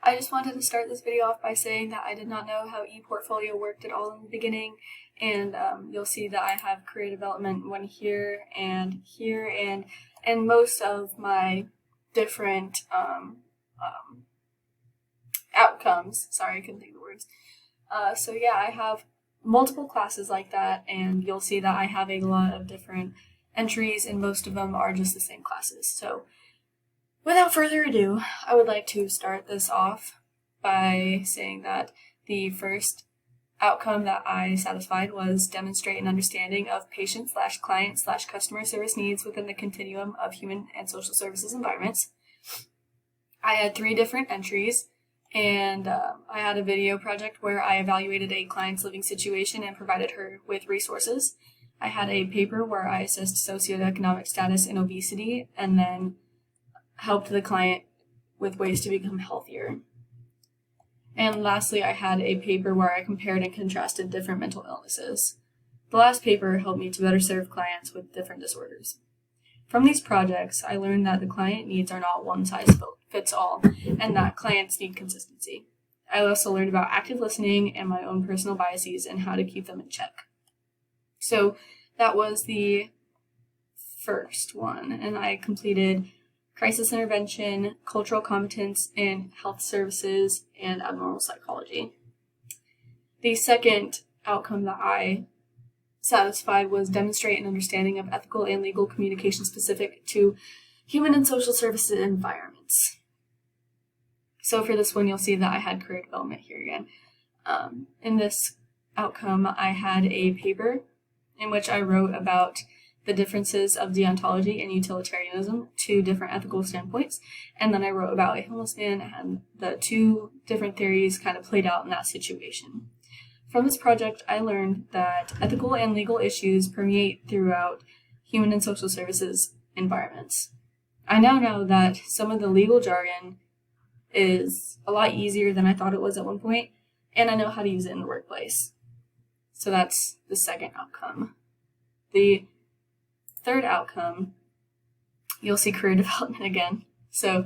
I just wanted to start this video off by saying that I did not know how ePortfolio worked at all in the beginning, and you'll see that I have career development one here, and most of my different outcomes. Sorry, I couldn't think of the words. So yeah, I have multiple classes like that, and you'll see that I have a lot of different entries, and most of them are just the same classes. So without further ado, I would like to start this off by saying that the first outcome that I satisfied was demonstrate an understanding of patient/client/customer service needs within the continuum of human and social services environments. I had 3 different entries, and I had a video project where I evaluated a client's living situation and provided her with resources. I had a paper where I assessed socioeconomic status and obesity, and then helped the client with ways to become healthier. And lastly, I had a paper where I compared and contrasted different mental illnesses. The last paper helped me to better serve clients with different disorders. From these projects, I learned that the client needs are not one size fits all, and that clients need consistency. I also learned about active listening and my own personal biases and how to keep them in check. So that was the first one, and I completed crisis intervention, cultural competence in health services, and abnormal psychology. The second outcome that I satisfied was demonstrate an understanding of ethical and legal communication specific to human and social services environments. So for this one, you'll see that I had career development here again. In this outcome, I had a paper in which I wrote about the differences of deontology and utilitarianism, 2 different ethical standpoints, and then I wrote about a homeless man and the 2 different theories kind of played out in that situation. From this project, I learned that ethical and legal issues permeate throughout human and social services environments. I now know that some of the legal jargon is a lot easier than I thought it was at one point, and I know how to use it in the workplace. So that's the second outcome. The third outcome, you'll see career development again. So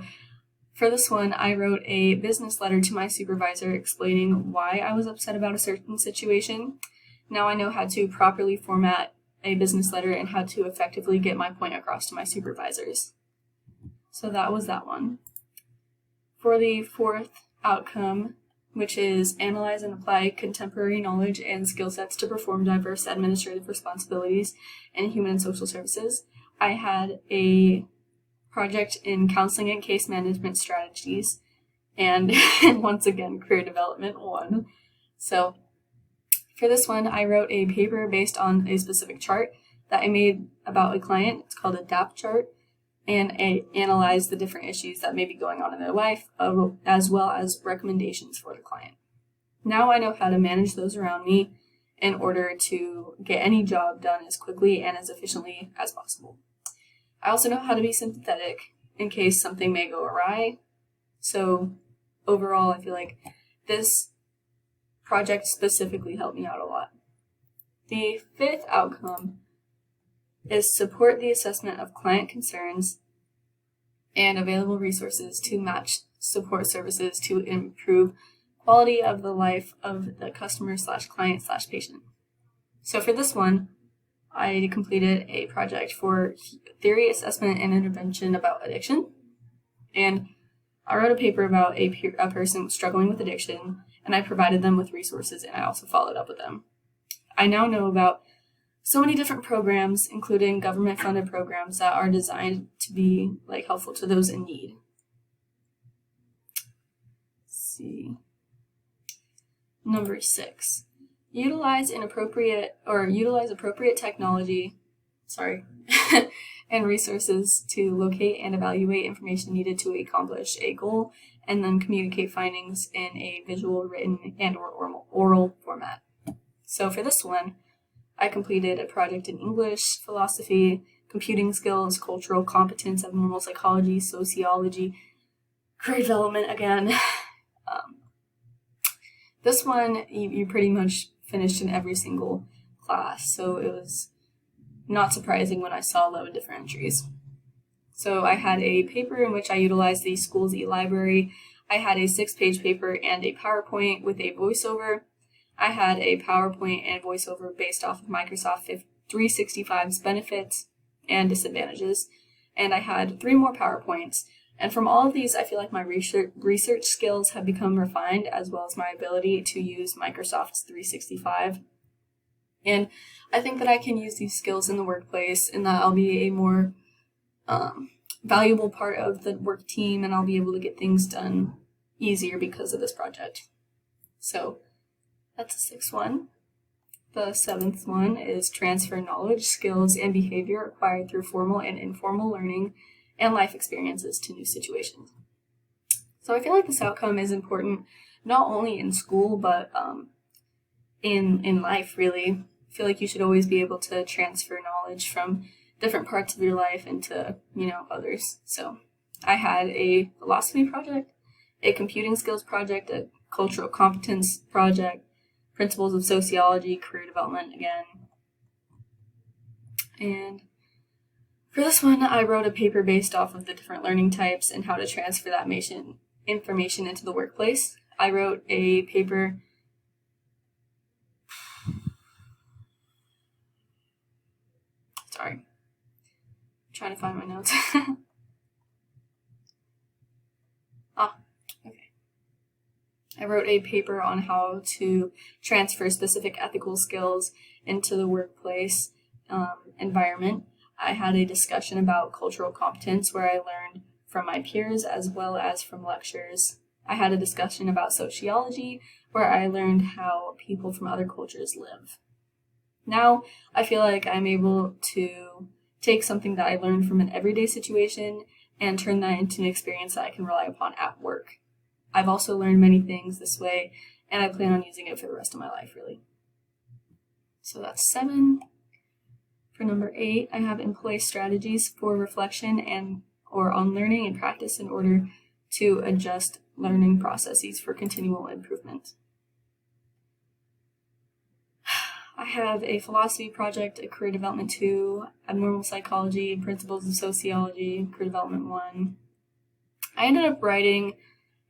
for this one, I wrote a business letter to my supervisor explaining why I was upset about a certain situation. Now I know how to properly format a business letter and how to effectively get my point across to my supervisors. So that was that one. For the fourth outcome, which is analyze and apply contemporary knowledge and skill sets to perform diverse administrative responsibilities in human and social services, I had a project in counseling and case management strategies, and once again, career development 1. So for this one, I wrote a paper based on a specific chart that I made about a client. It's called a DAP chart, and I analyzed the different issues that may be going on in their life, as well as recommendations for the client. Now I know how to manage those around me in order to get any job done as quickly and as efficiently as possible. I also know how to be sympathetic in case something may go awry. So overall, I feel like this project specifically helped me out a lot. The 5th outcome is support the assessment of client concerns and available resources to match support services to improve quality of the life of the customer/client/patient. So for this one, I completed a project for theory, assessment, and intervention about addiction, and I wrote a paper about a person struggling with addiction, and I provided them with resources, and I also followed up with them. I now know about so many different programs, including government-funded programs that are designed to be helpful to those in need. Let's see. Number 6. Utilize appropriate technology, and resources to locate and evaluate information needed to accomplish a goal, and then communicate findings in a visual, written, and/or oral format. So for this one, I completed a project in English, philosophy, computing skills, cultural competence, abnormal psychology, sociology, career development again. This one, you pretty much finished in every single class, so it was not surprising when I saw 11 different entries. So I had a paper in which I utilized the school's e-library. I had a 6-page paper and a PowerPoint with a voiceover. I had a PowerPoint and voiceover based off of Microsoft 365's benefits and disadvantages. And I had 3 more PowerPoints. And from all of these, I feel like my research skills have become refined, as well as my ability to use Microsoft's 365. And I think that I can use these skills in the workplace, and that I'll be a more valuable part of the work team, and I'll be able to get things done easier because of this project. So that's the 6th one. The 7th one is transfer knowledge, skills, and behavior acquired through formal and informal learning and life experiences to new situations. So I feel like this outcome is important not only in school, but in life, really. I feel like you should always be able to transfer knowledge from different parts of your life into, others. So I had a philosophy project, a computing skills project, a cultural competence project, principles of sociology, career development again. And for this one, I wrote a paper based off of the different learning types and how to transfer that information into the workplace. I wrote a paper I'm trying to find my notes. Okay. I wrote a paper on how to transfer specific ethical skills into the workplace environment. I had a discussion about cultural competence where I learned from my peers as well as from lectures. I had a discussion about sociology where I learned how people from other cultures live. Now, I feel like I'm able to take something that I learned from an everyday situation and turn that into an experience that I can rely upon at work. I've also learned many things this way, and I plan on using it for the rest of my life, really. So that's 7. For number 8, I have employ strategies for reflection or on learning and practice in order to adjust learning processes for continual improvement. I have a philosophy project, a career development 2, abnormal psychology, principles of sociology, career development 1. I ended up writing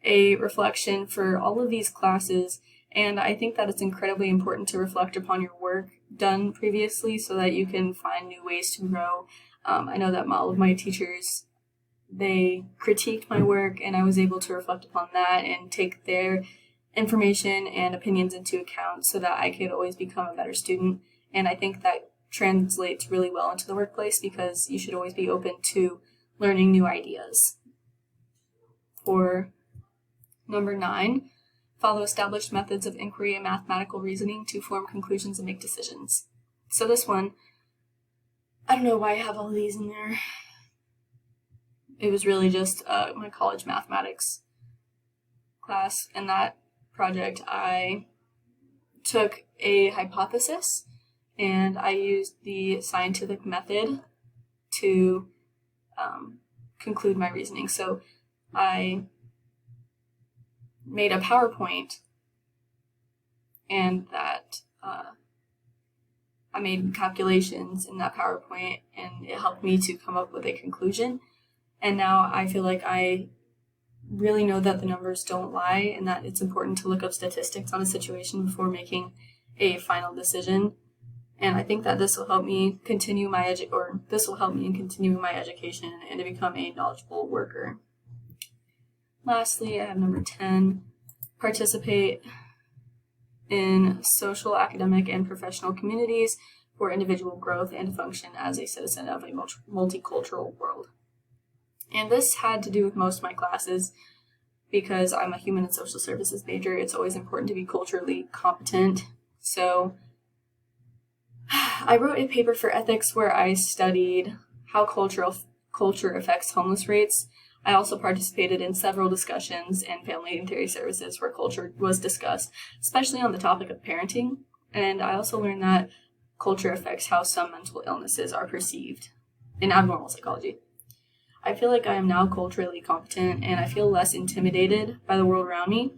a reflection for all of these classes, and I think that it's incredibly important to reflect upon your work done previously so that you can find new ways to grow. I know that all of my teachers, they critiqued my work, and I was able to reflect upon that and take their information and opinions into account so that I could always become a better student. And I think that translates really well into the workplace because you should always be open to learning new ideas. For number 9, follow established methods of inquiry and mathematical reasoning to form conclusions and make decisions. So this one, I don't know why I have all of these in there. It was really just my college mathematics class. In that project, I took a hypothesis and I used the scientific method to conclude my reasoning. So I made a PowerPoint and that I made calculations in that PowerPoint, and it helped me to come up with a conclusion. And now I feel like I really know that the numbers don't lie and that it's important to look up statistics on a situation before making a final decision. And I think that this will help me continue my in continuing my education and to become a knowledgeable worker. Lastly, I have number 10, participate in social, academic, and professional communities for individual growth and to function as a citizen of a multicultural world. And this had to do with most of my classes because I'm a human and social services major. It's always important to be culturally competent. So I wrote a paper for ethics where I studied how culture affects homeless rates. I also participated in several discussions in family and theory services where culture was discussed, especially on the topic of parenting. And I also learned that culture affects how some mental illnesses are perceived in abnormal psychology. I feel like I am now culturally competent and I feel less intimidated by the world around me.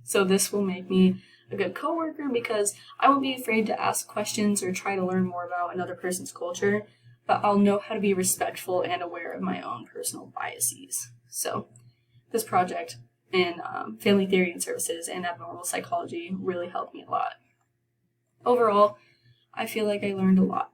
So this will make me a good coworker because I won't be afraid to ask questions or try to learn more about another person's culture, but I'll know how to be respectful and aware of my own personal biases. So this project and family theory and services and abnormal psychology really helped me a lot. Overall, I feel like I learned a lot.